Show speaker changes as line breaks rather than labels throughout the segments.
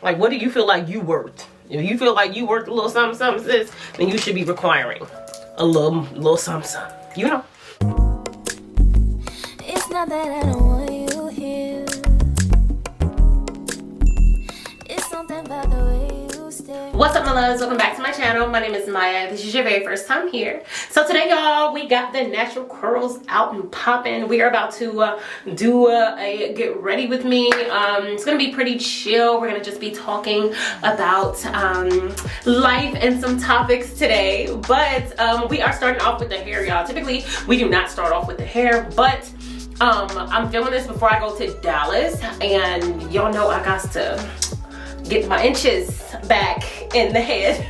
Like, what do you feel like you worth? If you feel like you worth a little something, something, sis, then you should be requiring a little something, something. You know?
It's not that I don't want you here. It's something about the way you stare.
What's up, my loves? Welcome back to my channel. My name is Maya. This is your very first time here. So today, y'all, we got the natural curls out and popping. We are about to do a get ready with me. It's gonna be pretty chill. We're gonna just be talking about life and some topics today. But we are starting off with the hair, y'all. Typically, we do not start off with the hair, but I'm filming this before I go to Dallas, and y'all know I got to get my inches back in the head.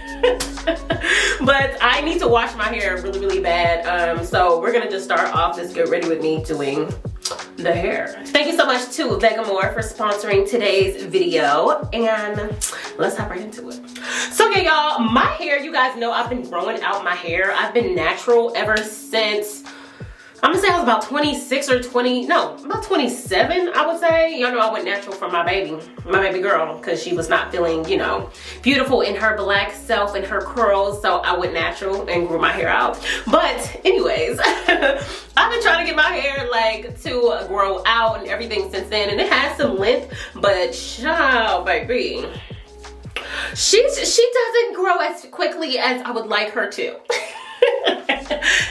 But I need to wash my hair really bad, so we're gonna just start off this get ready with me doing the hair. Thank you so much to Vegamor for sponsoring today's video, and let's hop right into it. So yeah, y'all, my hair, you guys know I've been growing out my hair. I've been natural ever since, I'm gonna say I was about 26 or 20, no, about 27, I would say. Y'all know I went natural for my baby girl, because she was not feeling, you know, beautiful in her black self and her curls, so I went natural and grew my hair out. But anyways, I've been trying to get my hair like to grow out and everything since then, and it has some length, but child, baby, she doesn't grow as quickly as I would like her to.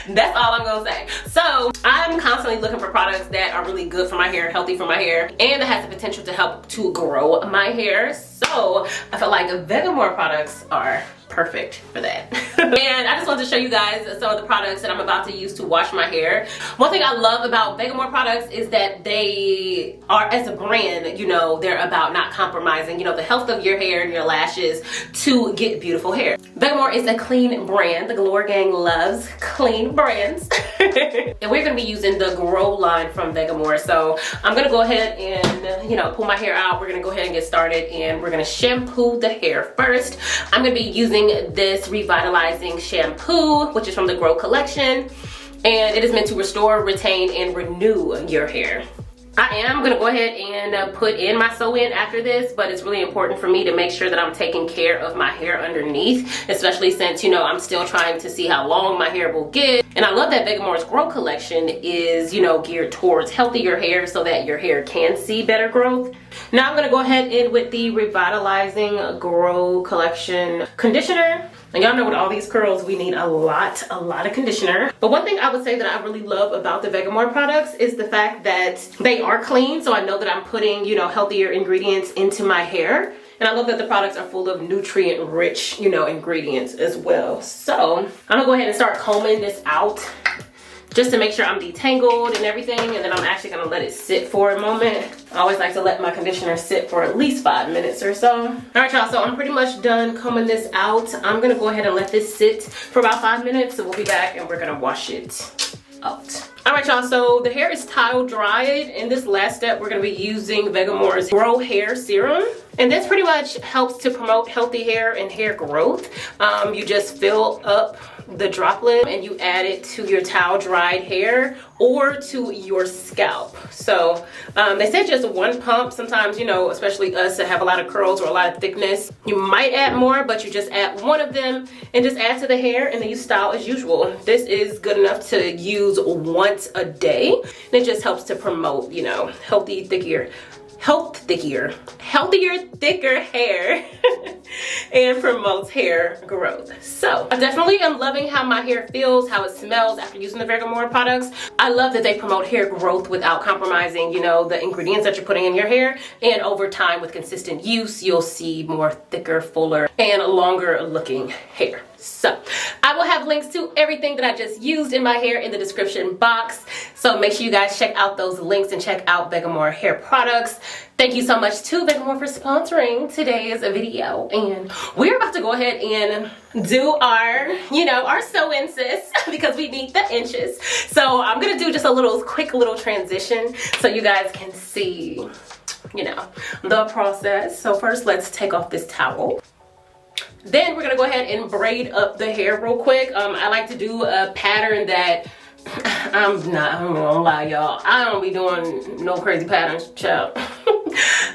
That's all I'm gonna say. So I'm constantly looking for products that are really good for my hair, healthy for my hair, and that has the potential to help to grow my hair. So I feel like Vegamor products are perfect for that. And I just wanted to show you guys some of the products that I'm about to use to wash my hair. One thing I love about Vegamor products is that they are, as a brand, you know, they're about not compromising, you know, the health of your hair and your lashes to get beautiful hair. Vegamor is a clean brand. The GaloreGang loves clean brands. And we're gonna be using the Grow line from Vegamor. So I'm gonna go ahead and, you know, pull my hair out. We're gonna go ahead and get started, and we're gonna shampoo the hair first. I'm gonna be using this Revitalizing Shampoo, which is from the Grow collection, and it is meant to restore, retain, and renew your hair. I am gonna go ahead and put in my sew-in after this, but it's really important for me to make sure that I'm taking care of my hair underneath, especially since, you know, I'm still trying to see how long my hair will get. And I love that Vegamor's Grow collection is, you know, geared towards healthier hair so that your hair can see better growth. Now I'm gonna go ahead in with the Revitalizing Grow collection conditioner. And y'all know with all these curls, we need a lot of conditioner. But one thing I would say that I really love about the Vegamor products is the fact that they are clean. So I know that I'm putting, you know, healthier ingredients into my hair. And I love that the products are full of nutrient rich, you know, ingredients as well. So I'm gonna go ahead and start combing this out just to make sure I'm detangled and everything, and then I'm actually gonna let it sit for a moment. I always like to let my conditioner sit for at least 5 minutes or so. All right, y'all, so I'm pretty much done combing this out. I'm gonna go ahead and let this sit for about 5 minutes, so we'll be back and we're gonna wash it out. All right, y'all, so the hair is towel dried. In this last step, we're gonna be using Vegamor's Grow Hair Serum. And this pretty much helps to promote healthy hair and hair growth. You just fill up the droplet and you add it to your towel dried hair or to your scalp. So they said just one pump. Sometimes, you know, especially us that have a lot of curls or a lot of thickness, you might add more, but you just add one of them and just add to the hair, and then you style as usual. This is good enough to use once a day. And it just helps to promote, you know, healthier, thicker hair and promotes hair growth. So I definitely am loving how my hair feels, how it smells after using the Vegamor products. I love that they promote hair growth without compromising, you know, the ingredients that you're putting in your hair. And over time, with consistent use, you'll see more thicker, fuller, and longer looking hair. So I will have links to everything that I just used in my hair in the description box. So make sure you guys check out those links and check out Vegamor hair products. Thank you so much to Vegamor for sponsoring today's video. And we're about to go ahead and do our, you know, our sew-in, sis, because we need the inches. So I'm gonna do just a quick little transition so you guys can see, you know, the process. So first, let's take off this towel. Then we're gonna go ahead and braid up the hair real quick. I like to do a pattern that I'm gonna lie, y'all, I don't be doing no crazy patterns, child.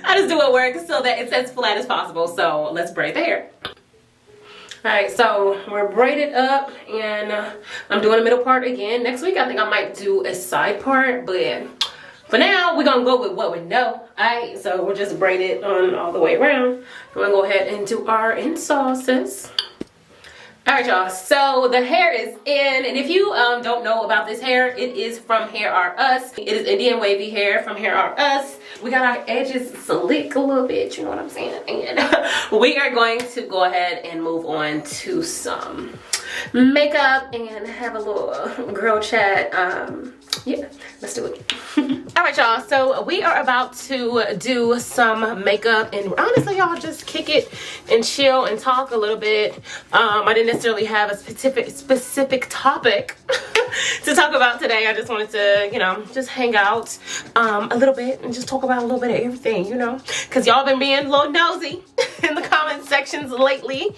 I just do what works so that it's as flat as possible. So let's braid the hair. Alright, so we're braided up and I'm doing the middle part again. Next week I think I might do a side part, but for now we're gonna go with what we know. Alright, so we're just braided on all the way around. We're gonna go ahead and do our insauces. Alright y'all, so the hair is in, and if you don't know about this hair, it is from Hair Are Us. It is Indian wavy hair from Hair Are Us. We got our edges slick a little bit, you know what I'm saying? And we are going to go ahead and move on to some makeup and have a little girl chat. Yeah, let's do it. All right, y'all, so we are about to do some makeup, and honestly, y'all, just kick it and chill and talk a little bit. I didn't necessarily have a specific topic to talk about today. I just wanted to, you know, just hang out a little bit and just talk about a little bit of everything, you know, because y'all been being a little nosy in the comment sections lately.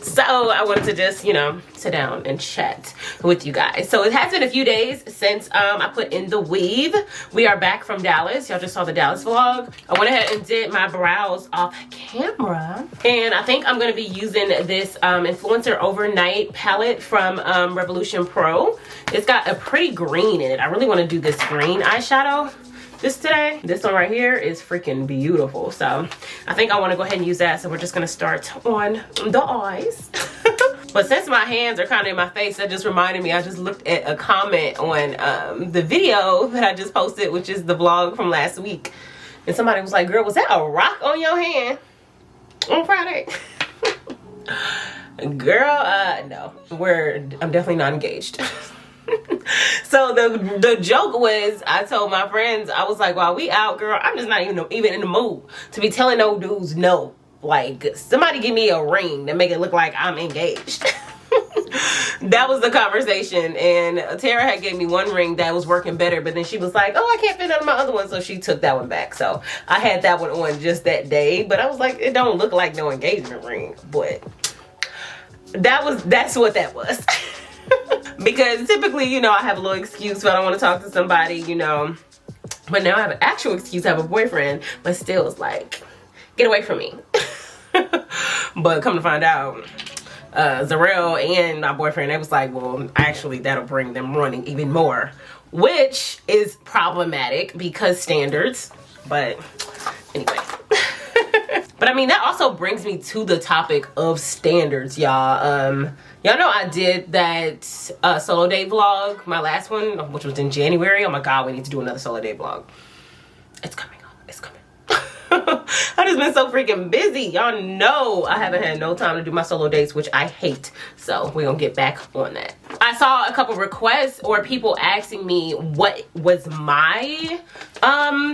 So I wanted to just, you know, sit down and chat with you guys. So it has been a few days since I put in the weave. We are back from Dallas. Y'all just saw the Dallas vlog. I went ahead and did my brows off camera, and I think I'm going to be using this Influencer Overnight palette from Revolution Pro. It's got a pretty green in it. I really want to do this green eyeshadow today. This one right here is freaking beautiful. So I think I want to go ahead and use that. So we're just going to start on the eyes. But since my hands are kind of in my face, that just reminded me, I just looked at a comment on the video that I just posted, which is the vlog from last week. And somebody was like, girl, was that a rock on your hand on Friday? Girl, no. I'm definitely not engaged. So the joke was, I told my friends, I was like, while we out, girl, I'm just not even in the mood to be telling no dudes no. Like, somebody give me a ring to make it look like I'm engaged. That was the conversation. And Tara had gave me one ring that was working better, but then she was like, oh, I can't fit on my other one, so she took that one back. So I had that one on just that day, but I was like, it don't look like no engagement ring. But that's what that was. Because typically, you know, I have a little excuse if I don't want to talk to somebody, you know. But now I have an actual excuse to have a boyfriend, but still it's like, get away from me. But come to find out, Zarel and my boyfriend, they was like, well, actually that'll bring them running even more, which is problematic because standards. But anyway. But I mean, that also brings me to the topic of standards, y'all. Y'all know I did that solo date vlog, my last one, which was in January. Oh my God, we need to do another solo date vlog. It's coming up, it's coming. I've just been so freaking busy. Y'all know I haven't had no time to do my solo dates, which I hate. So we're gonna get back on that. I saw a couple requests or people asking me what was my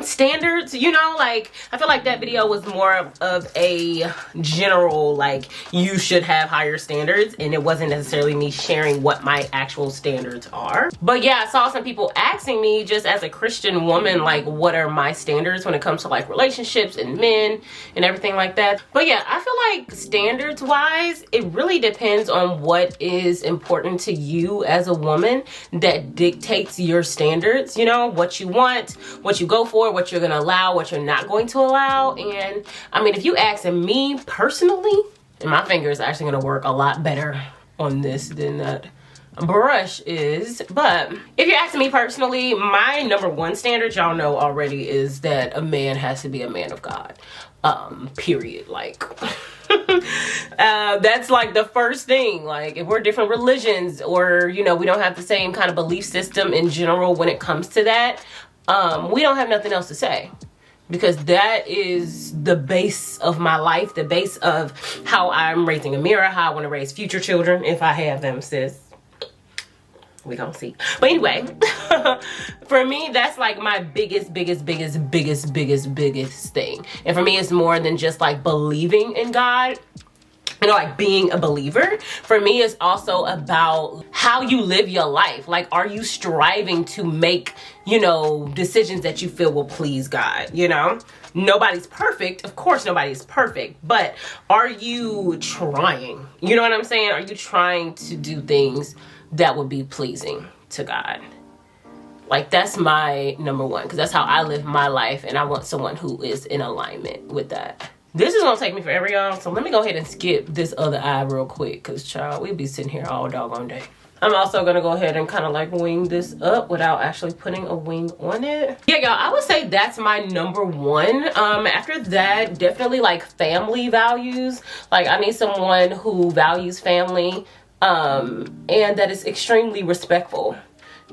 standards, you know, like I feel like that video was more of a general, like you should have higher standards, and it wasn't necessarily me sharing what my actual standards are. But yeah, I saw some people asking me, just as a Christian woman, like what are my standards when it comes to like relationships and men and everything like that. But yeah, I feel like standards wise, it really depends on what is important to you as a woman that dictates your standards, you know, what you want, what you go for, what you're gonna allow, what you're not going to allow. And I mean, if you asking me personally, and my finger is actually gonna work a lot better on this than that brush is, but if you're asking me personally, my number one standard, y'all know already, is that a man has to be a man of God, period. Like that's like the first thing. Like if we're different religions, or you know, we don't have the same kind of belief system in general when it comes to that, we don't have nothing else to say, because that is the base of my life, the base of how I'm raising Amira, how I want to raise future children if I have them, sis. We gonna see. But anyway, for me, that's like my biggest thing. And for me, it's more than just like believing in God, you know, like being a believer. For me, it's also about how you live your life. Like, are you striving to make, you know, decisions that you feel will please God, you know? Nobody's perfect. Of course, nobody's perfect. But are you trying? You know what I'm saying? Are you trying to do things that would be pleasing to God? Like that's my number one, because that's how I live my life, and I want someone who is in alignment with that. This is gonna take me forever, y'all, so let me go ahead and skip this other eye real quick, because child, we'll be sitting here all doggone day. I'm also gonna go ahead and kind of like wing this up without actually putting a wing on it. Yeah, y'all, I would say that's my number one. After that, definitely like family values. Like I need someone who values family and that is extremely respectful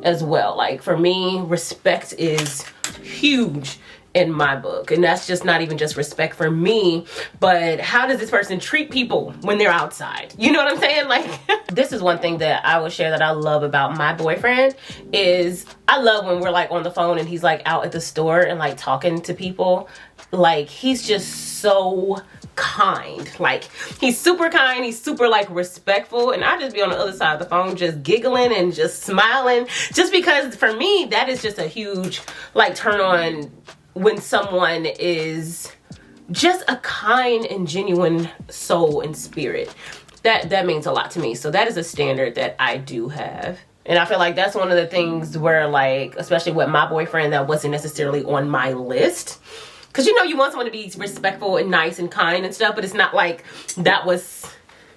as well. Like for me, respect is huge in my book, and that's just not even just respect for me, but how does this person treat people when they're outside? You know what I'm saying? Like this is one thing that I would share that I love about my boyfriend is I love when we're like on the phone and he's like out at the store and like talking to people. Like he's just so kind. Like he's super kind, he's super like respectful, and I just be on the other side of the phone just giggling and just smiling, just because for me that is just a huge like turn on when someone is just a kind and genuine soul and spirit. That means a lot to me. So that is a standard that I do have. And I feel like that's one of the things where like, especially with my boyfriend, that wasn't necessarily on my list. Because you know you want someone to be respectful and nice and kind and stuff, but it's not like that was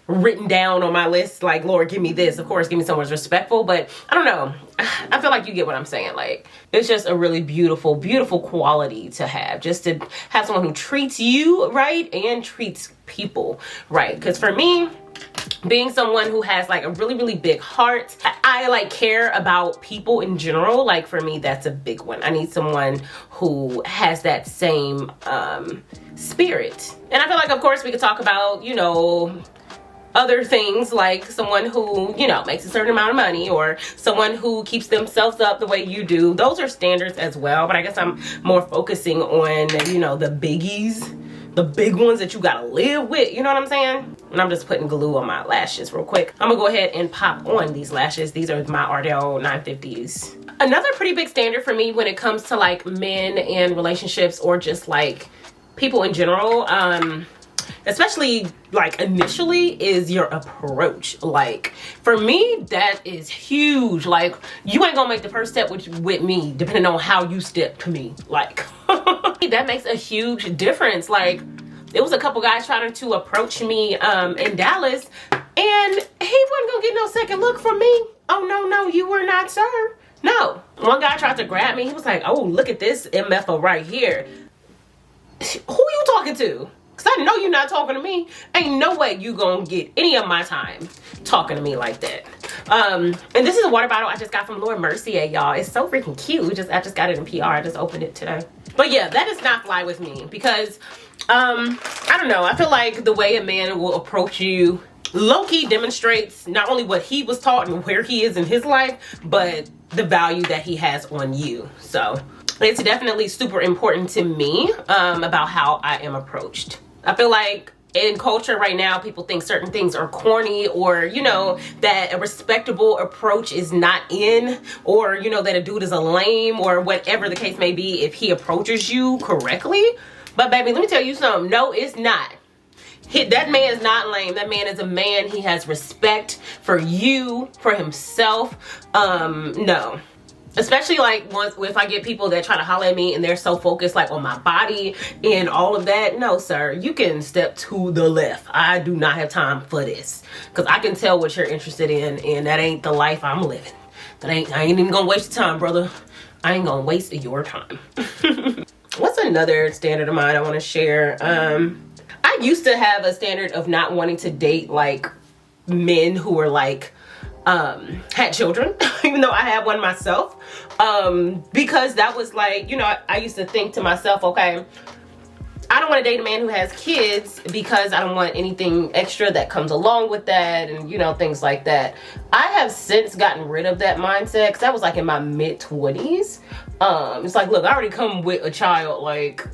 written down on my list like, Lord, give me this. Of course, give me someone who's respectful, but I don't know. I feel like you get what I'm saying. Like, it's just a really beautiful, beautiful quality to have. Just to have someone who treats you right and treats people right. Because for me, being someone who has like a really, really big heart, I like care about people in general. Like for me, that's a big one. I need someone who has that same spirit. And I feel like, of course, we could talk about, you know, other things like someone who, you know, makes a certain amount of money, or someone who keeps themselves up the way you do. Those are standards as well, but I guess I'm more focusing on, you know, the biggies, the big ones that you gotta live with, you know what I'm saying? And I'm just putting glue on my lashes real quick. I'm gonna go ahead and pop on these lashes. These are my Ardell 950s. Another pretty big standard for me when it comes to like men and relationships, or just like people in general, especially like initially, is your approach. Like for me, that is huge. Like you ain't gonna make the first step with me depending on how you step to me. Like that makes a huge difference. Like there was a couple guys trying to approach me in Dallas, and he wasn't gonna get no second look from me. Oh no, you were not, sir. No. One guy tried to grab me. He was like, oh, look at this MFer right here. Who you talking to? Because I know you're not talking to me. Ain't no way you gonna get any of my time talking to me like that. And this is a water bottle I just got from Laura Mercier, y'all. It's so freaking cute. I just got it in PR. I just opened it today. But yeah, that does not fly with me, because I don't know. I feel like the way a man will approach you low-key demonstrates not only what he was taught and where he is in his life, but the value that he has on you. So it's definitely super important to me about how I am approached. I feel like in culture right now, people think certain things are corny, or, you know, that a respectable approach is not in, or, you know, that a dude is a lame, or whatever the case may be if he approaches you correctly. But baby, let me tell you something. No, it's not. That man is not lame. That man is a man. He has respect for you, for himself. No. Especially like if I get people that try to holler at me and they're so focused like on my body and all of that. No, sir, you can step to the left. I do not have time for this, because I can tell what you're interested in, and that ain't the life I'm living. I ain't even gonna waste your time, brother. I ain't gonna waste your time. What's another standard of mine I want to share? I used to have a standard of not wanting to date like men who were like had children, even though I had one myself, because that was like, you know, I used to think to myself, okay, I don't want to date a man who has kids, because I don't want anything extra that comes along with that, and, you know, things like that. I have since gotten rid of that mindset, because that was like in my mid-20s. It's like, look, I already come with a child, like,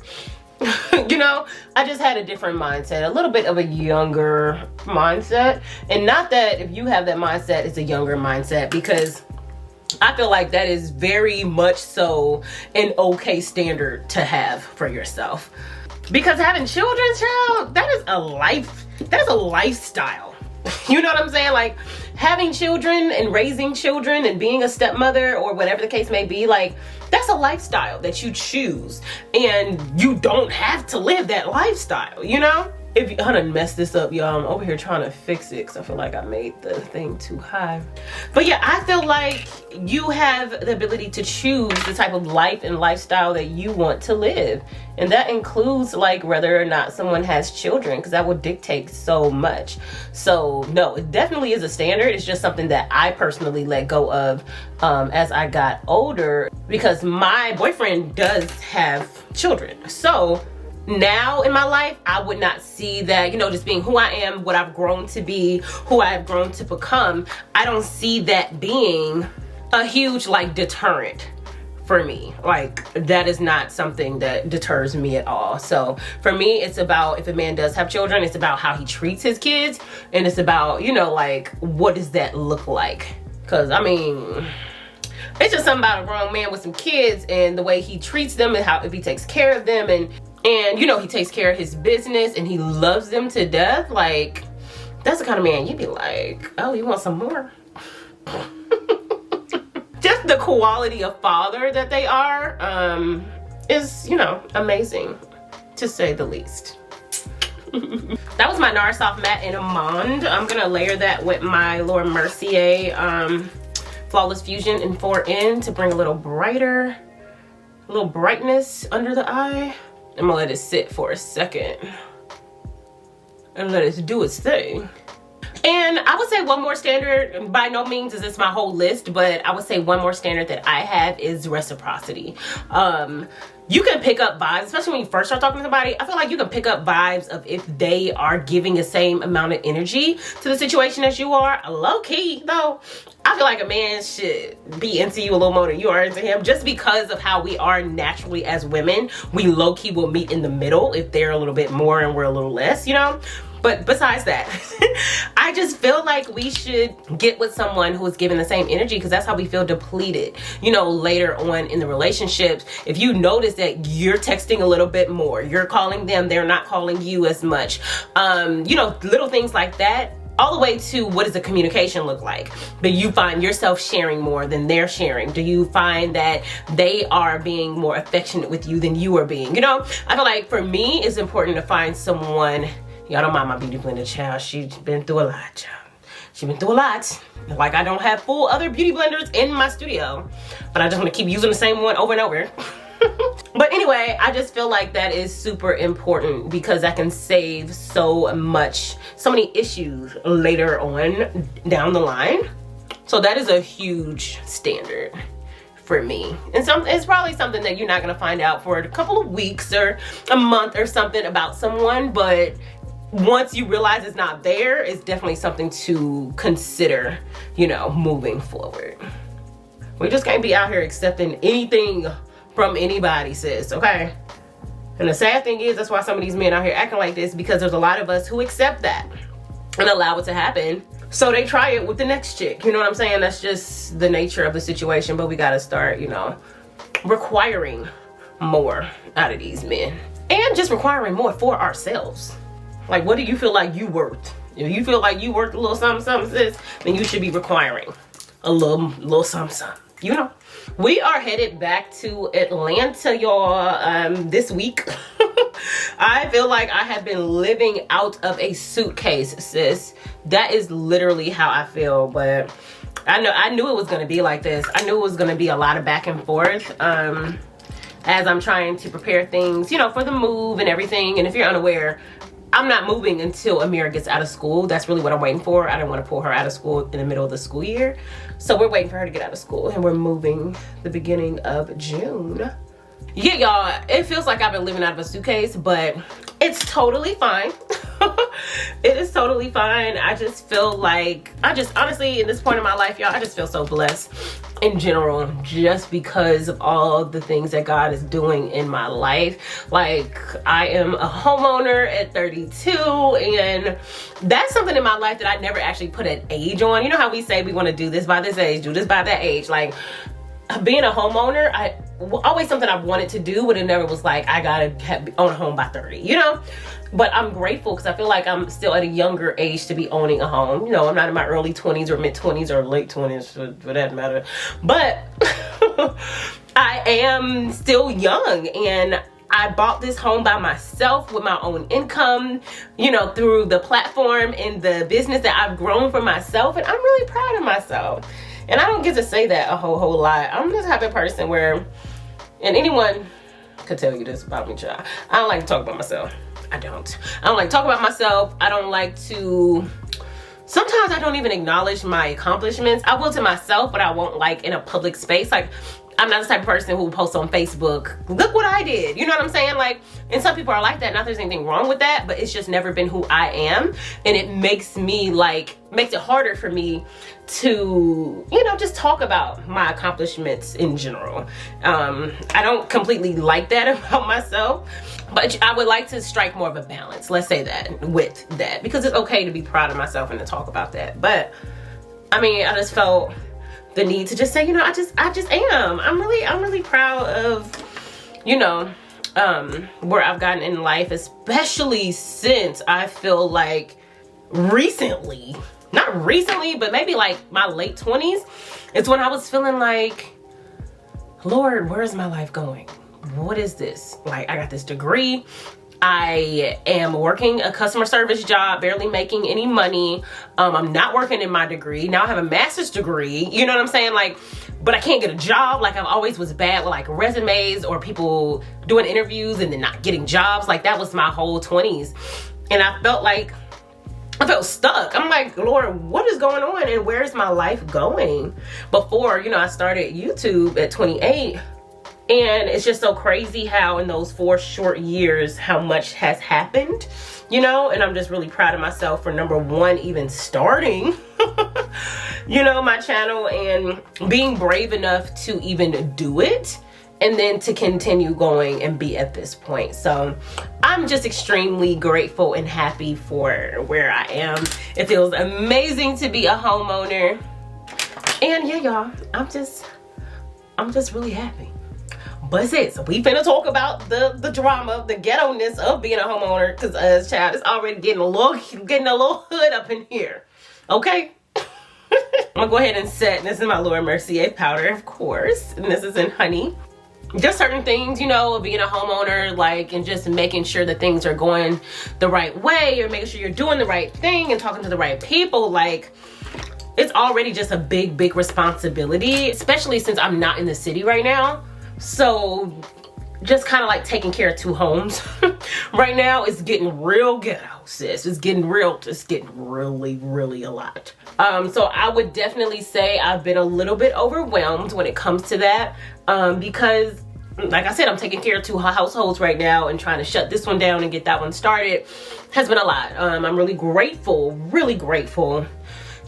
you know, I just had a different mindset, a little bit of a younger mindset. And not that if you have that mindset, it's a younger mindset, because I feel like that is very much so an okay standard to have for yourself. Because having children, child, that is a lifestyle.
You know what I'm saying? Like, having children and raising children and being a stepmother or whatever the case may be, like, that's a lifestyle that you choose, and you don't have to live that lifestyle, you know? If I done messed this up, y'all, I'm over here trying to fix it because I feel like I made the thing too high. But yeah, I feel like you have the ability to choose the type of life and lifestyle that you want to live. And that includes like whether or not someone has children, because that would dictate so much. So no, it definitely is a standard. It's just something that I personally let go of as I got older, because my boyfriend does have children. So now in my life, I would not see that, you know, just being who I am, what I've grown to be, who I've grown to become, I don't see that being a huge like deterrent for me. Like, that is not something that deters me at all. So for me, it's about, if a man does have children, it's about how he treats his kids, and it's about, you know, like, what does that look like? Because I mean, it's just something about a grown man with some kids and the way he treats them, and how, if he takes care of them, and you know, he takes care of his business and he loves them to death. Like, that's the kind of man you'd be like, oh, you want some more? Just the quality of father that they are is, you know, amazing, to say the least. That was my NARS Soft Matte in Amande. I'm gonna layer that with my Laura Mercier Flawless Fusion in 4N to bring a little brightness under the eye. I'm gonna let it sit for a second and let it do its thing. And I would say one more standard, by no means is this my whole list, but I would say one more standard that I have is reciprocity. You can pick up vibes, especially when you first start talking to somebody. I feel like you can pick up vibes of if they are giving the same amount of energy to the situation as you are. Low key though, I feel like a man should be into you a little more than you are into him, just because of how we are naturally as women. We low key will meet in the middle if they're a little bit more and we're a little less, you know? But besides that, I just feel like we should get with someone who is giving the same energy, because that's how we feel depleted, you know, later on in the relationships. If you notice that you're texting a little bit more, you're calling them, they're not calling you as much, you know, little things like that, all the way to what does the communication look like? Do you find yourself sharing more than they're sharing? Do you find that they are being more affectionate with you than you are being? You know, I feel like for me, it's important to find someone. Y'all don't mind my beauty blender child. She's been through a lot, child. She's been through a lot. Like, I don't have full other beauty blenders in my studio, but I just want to keep using the same one over and over. But anyway, I just feel like that is super important, because that can save so many issues later on down the line. So that is a huge standard for me. And it's probably something that you're not going to find out for a couple of weeks or a month or something about someone, but once you realize it's not there, it's definitely something to consider, you know, moving forward. We just can't be out here accepting anything from anybody, sis, okay? And the sad thing is, that's why some of these men out here acting like this, because there's a lot of us who accept that and allow it to happen. So they try it with the next chick, you know what I'm saying? That's just the nature of the situation, but we gotta start, you know, requiring more out of these men. And just requiring more for ourselves. Like, what do you feel like you worth? If you feel like you worth a little something, something, sis, then you should be requiring a little something, something, you know? We are headed back to Atlanta, y'all, this week. I feel like I have been living out of a suitcase, sis. That is literally how I feel, but I knew it was gonna be like this. I knew it was gonna be a lot of back and forth as I'm trying to prepare things, you know, for the move and everything. And if you're unaware, I'm not moving until Amira gets out of school. That's really what I'm waiting for. I don't want to pull her out of school in the middle of the school year. So we're waiting for her to get out of school, and we're moving the beginning of June. Yeah, y'all, it feels like I've been living out of a suitcase, but it's totally fine. It is totally fine. I just feel like, honestly, in this point in my life, y'all, I just feel so blessed in general, just because of all the things that God is doing in my life. Like, I am a homeowner at 32, and that's something in my life that I never actually put an age on. You know how we say we want to do this by this age, do this by that age. Like, being a homeowner, always something I wanted to do, but it never was like, I gotta own a home by 30, you know? But I'm grateful because I feel like I'm still at a younger age to be owning a home. You know, I'm not in my early 20s or mid 20s or late 20s for that matter. But I am still young, and I bought this home by myself with my own income, you know, through the platform and the business that I've grown for myself. And I'm really proud of myself. And I don't get to say that a whole lot. I'm the type of person where, and anyone could tell you this about me, child, I don't like to talk about myself. I don't like to talk about myself. I don't like to, sometimes I don't even acknowledge my accomplishments. I will to myself, but I won't like in a public space. Like, I'm not the type of person who posts on Facebook, look what I did. You know what I'm saying? Like, and some people are like that. Not that there's anything wrong with that, but it's just never been who I am. And it makes me like, makes it harder for me to, you know, just talk about my accomplishments in general. I don't completely like that about myself, but I would like to strike more of a balance. Let's say that with that, because it's okay to be proud of myself and to talk about that. But I mean, I just felt the need to just say, you know, I just am. I'm really proud of, you know, where I've gotten in life, especially since I feel like recently, not recently, but maybe like my late 20s, it's when I was feeling like, Lord, where is my life going? What is this? Like, I got this degree. I am working a customer service job, barely making any money. I'm not working in my degree. Now I have a master's degree, you know what I'm saying? Like, but I can't get a job. Like, I've always was bad with like resumes or people doing interviews and then not getting jobs. Like, that was my whole 20s. And I felt stuck. I'm like, Lord, what is going on and where's my life going? Before, you know, I started YouTube at 28. And it's just so crazy how in those 4 short years, how much has happened, you know? And I'm just really proud of myself for number one, even starting, you know, my channel and being brave enough to even do it. And then to continue going and be at this point. So I'm just extremely grateful and happy for where I am. It feels amazing to be a homeowner. And yeah, y'all, I'm just really happy. But sis, we finna talk about the drama, the ghetto-ness of being a homeowner, because child, it's already getting a little hood up in here. Okay? I'm gonna go ahead and set, this is my Laura Mercier powder, of course, and this is in honey. Just certain things, you know, being a homeowner, like, and just making sure that things are going the right way, or making sure you're doing the right thing and talking to the right people, like, it's already just a big responsibility, especially since I'm not in the city right now. So just kind of like taking care of 2 homes right now is getting real ghetto, sis. It's getting really a lot. So I would definitely say I've been a little bit overwhelmed when it comes to that, because like I said, I'm taking care of 2 households right now, and trying to shut this one down and get that one started has been a lot. I'm really grateful.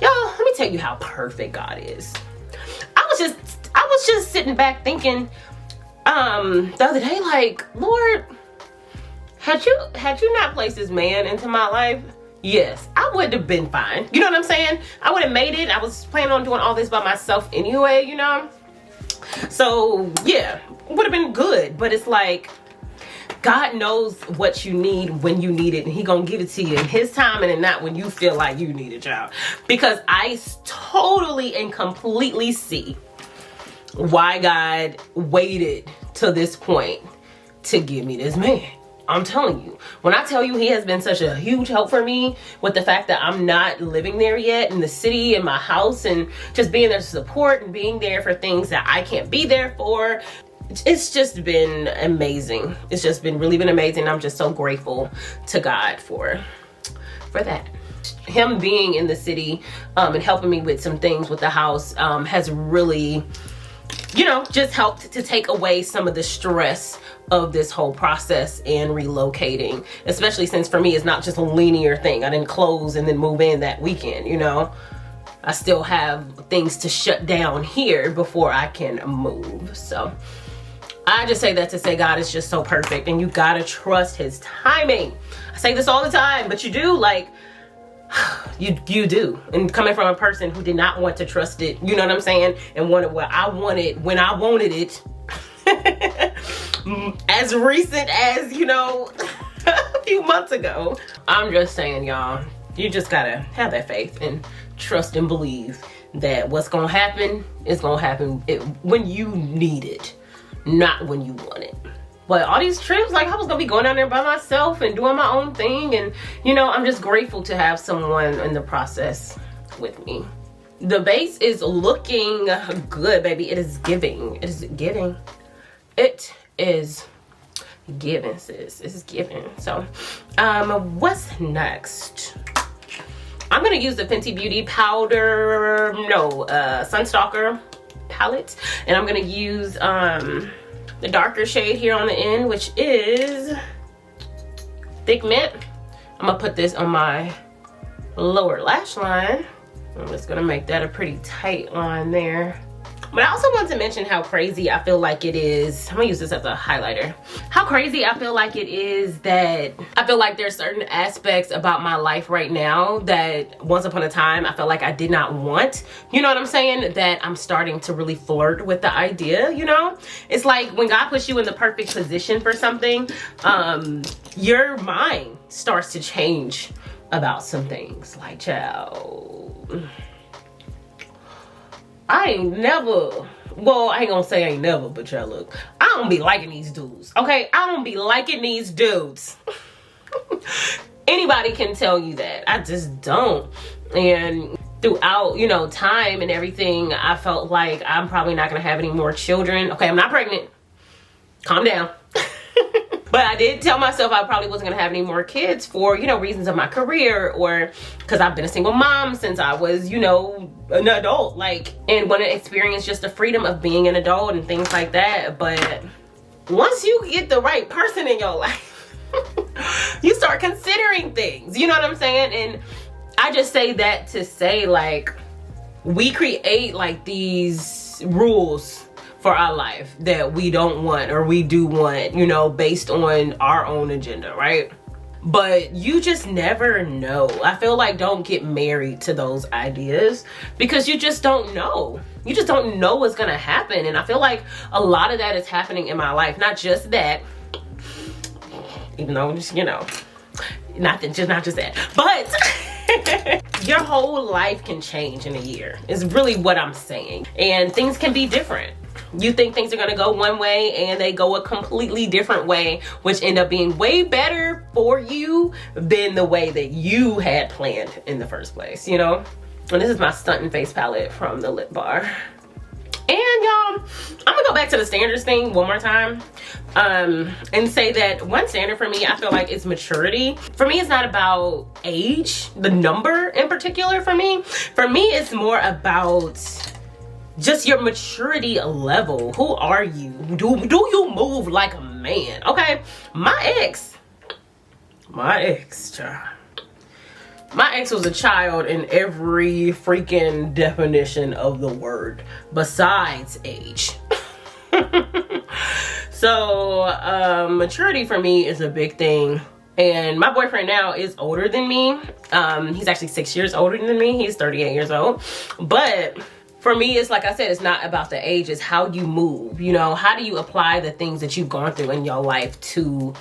Y'all, let me tell you how perfect God is. I was just sitting back thinking, the other day, like, Lord, had you not placed this man into my life, yes, I would have been fine. You know what I'm saying? I would have made it. I was planning on doing all this by myself anyway, you know? So yeah, would have been good. But it's like, God knows what you need when you need it, and he gonna give it to you in his time and not when you feel like you need it, child. Because I totally and completely see why God waited to this point to give me this man. I'm telling you, when I tell you he has been such a huge help for me with the fact that I'm not living there yet in the city, in my house, and just being there to support and being there for things that I can't be there for. It's just been amazing. It's just been really amazing. I'm just so grateful to God for that. Him being in the city and helping me with some things with the house has really, you know, just helped to take away some of the stress of this whole process and relocating, especially since for me it's not just a linear thing. I didn't close and then move in that weekend, you know. I still have things to shut down here before I can move. So I just say that to say God is just so perfect, and you gotta trust his timing. I say this all the time, but you do, like, you do. And coming from a person who did not want to trust it, you know what I'm saying, and wanted what I wanted when I wanted it, as recent as, you know, a few months ago. I'm just saying, y'all, you just gotta have that faith and trust and believe that what's gonna happen is gonna happen when you need it, not when you want it. But all these trips, like I was gonna be going down there by myself and doing my own thing, and you know, I'm just grateful to have someone in the process with me. The base is looking good, baby. It is giving. It is giving. It is giving, sis. It's giving. So, what's next? I'm gonna use the Fenty Beauty powder, Sunstalker palette, and I'm gonna use the darker shade here on the end, which is Thick Mint. I'm gonna put this on my lower lash line. I'm just gonna make that a pretty tight line there. But I also want to mention how crazy I feel like it is. I'm gonna use this as a highlighter. How crazy I feel like it is that I feel like there's certain aspects about my life right now that once upon a time I felt like I did not want. You know what I'm saying? That I'm starting to really flirt with the idea, you know? It's like when God puts you in the perfect position for something, your mind starts to change about some things. Like, child, I ain't never, well, I ain't gonna say I ain't never, but y'all look, I don't be liking these dudes, okay? I don't be liking these dudes. Anybody can tell you that. I just don't. And throughout, you know, time and everything, I felt like I'm probably not gonna have any more children. Okay, I'm not pregnant. Calm down. But I did tell myself I probably wasn't gonna have any more kids for, you know, reasons of my career, or because I've been a single mom since I was, you know, an adult, like, and want to experience just the freedom of being an adult and things like that. But once you get the right person in your life, you start considering things, you know what I'm saying? And I just say that to say, like, we create like these rules for our life that we don't want or we do want, you know, based on our own agenda, right? But you just never know. I feel like don't get married to those ideas because you just don't know. You just don't know what's gonna happen. And I feel like a lot of that is happening in my life. Not just that, even though, just, you know, not just that, but your whole life can change in a year is really what I'm saying. And things can be different. You think things are gonna go one way and they go a completely different way, which end up being way better for you than the way that you had planned in the first place, you know? And this is my Stuntin' Face palette from the Lip Bar. And y'all, I'm gonna go back to the standards thing one more time and say that one standard for me, I feel like, is maturity. For me, it's not about age, the number in particular for me. For me, it's more about just your maturity level. Who are you? Do you move like a man? Okay, my ex, child. My ex was a child in every freaking definition of the word besides age. So maturity for me is a big thing. And my boyfriend now is older than me. He's actually 6 years older than me. He's 38 years old. But for me, it's like I said, it's not about the age, it's how you move. You know, how do you apply the things that you've gone through in your life to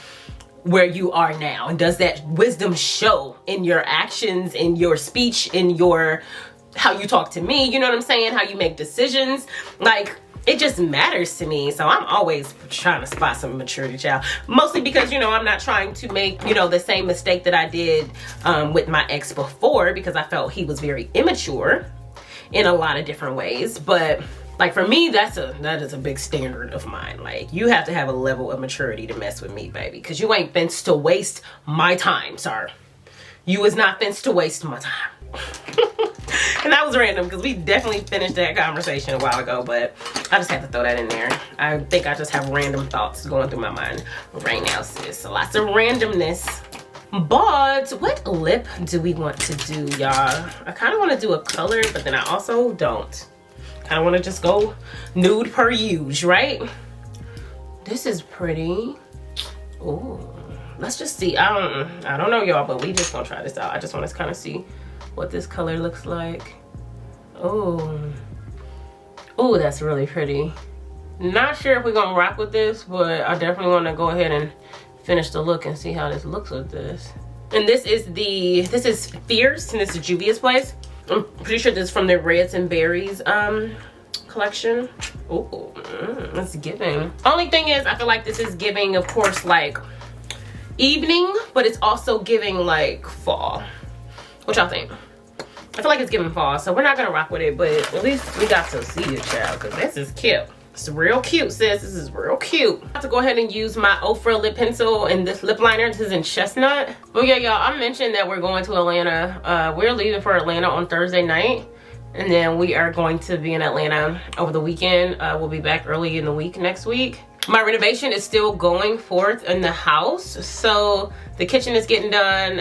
where you are now? And does that wisdom show in your actions, in your speech, in your, how you talk to me, you know what I'm saying? How you make decisions. Like, it just matters to me. So I'm always trying to spot some maturity, child. Mostly because, you know, I'm not trying to make, you know, the same mistake that I did with my ex before, because I felt he was very immature in a lot of different ways. But like, for me, that is a big standard of mine. Like, you have to have a level of maturity to mess with me, baby, because you ain't fenced to waste my time, sir. You is not fenced to waste my time. And that was random because we definitely finished that conversation a while ago, but I just had to throw that in there. I think I just have random thoughts going through my mind right now, sis. So lots of randomness. But what lip do we want to do, y'all? I kind of want to do a color, but then I also don't. Kind of want to just go nude per usual, right? This is pretty. Ooh, let's just see. I don't know, y'all, but we just gonna try this out. I just want to kind of see what this color looks like. Oh, that's really pretty. Not sure if we're gonna rock with this, but I definitely want to go ahead and finish the look and see how this looks with this. And this is Fierce, and this is Juvia's Place. I'm pretty sure this is from their Reds and Berries collection. Oh, it's giving. Only thing is, I feel like this is giving, of course, like evening, but it's also giving like fall. What y'all think? I feel like it's giving fall, so we're not gonna rock with it, but at least we got to see it, child, because this is cute. It's real cute, sis. This is real cute. I have to go ahead and use my Ofra lip pencil and this lip liner. This is in Chestnut. Oh yeah, y'all, I mentioned that we're going to Atlanta. We're leaving for Atlanta on Thursday night, and then we are going to be in Atlanta over the weekend. We'll be back early in the week next week. My renovation is still going forth in the house, so the kitchen is getting done.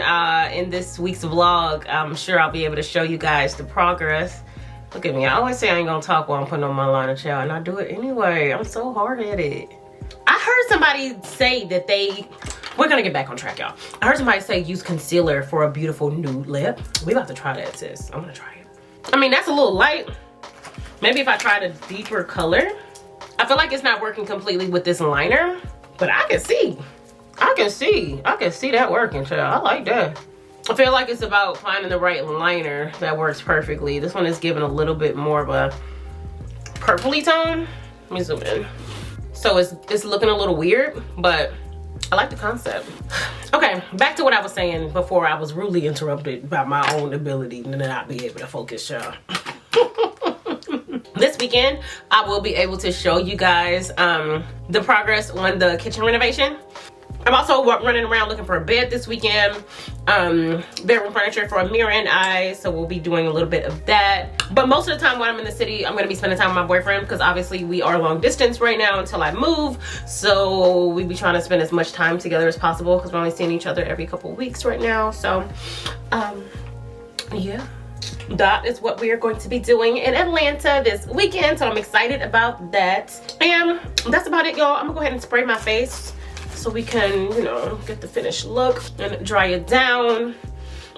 In this week's vlog, I'm sure I'll be able to show you guys the progress. Look at me, I always say I ain't gonna talk while I'm putting on my liner, child, and I do it anyway. I'm so hard-headed. I heard somebody say that we're gonna get back on track, y'all. I heard somebody say use concealer for a beautiful nude lip. We about to try that, sis. I'm gonna try it. I mean, that's a little light. Maybe if I tried a deeper color. I feel like it's not working completely with this liner, but I can see that working, child. I like that. I feel like it's about finding the right liner that works perfectly. This one is giving a little bit more of a purpley tone. Let me zoom in. So it's looking a little weird, but I like the concept. Okay, back to what I was saying before I was rudely interrupted by my own ability to not be able to focus, y'all. This weekend, I will be able to show you guys the progress on the kitchen renovation. I'm also running around looking for a bed this weekend, bedroom furniture for Amira and I, so we'll be doing a little bit of that. But most of the time when I'm in the city, I'm gonna be spending time with my boyfriend, because obviously we are long distance right now until I move, so we be trying to spend as much time together as possible, because we're only seeing each other every couple weeks right now. So yeah, that is what we are going to be doing in Atlanta this weekend, so I'm excited about that. And that's about it, y'all. I'm gonna go ahead and spray my face so we can, you know, get the finished look and dry it down.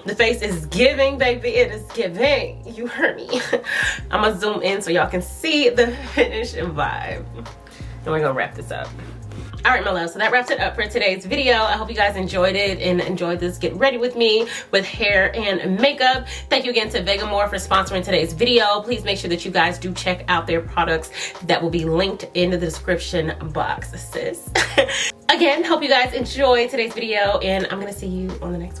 The face is giving, baby. It is giving. You heard me. I'm gonna zoom in so y'all can see the finished vibe. And we're gonna wrap this up. All right, my love, so that wraps it up for today's video. I hope you guys enjoyed it and enjoyed this get ready with me with hair and makeup. Thank you again to Vegamour for sponsoring today's video. Please make sure that you guys do check out their products that will be linked in the description box, sis. Again, hope you guys enjoyed today's video, and I'm gonna see you on the next one.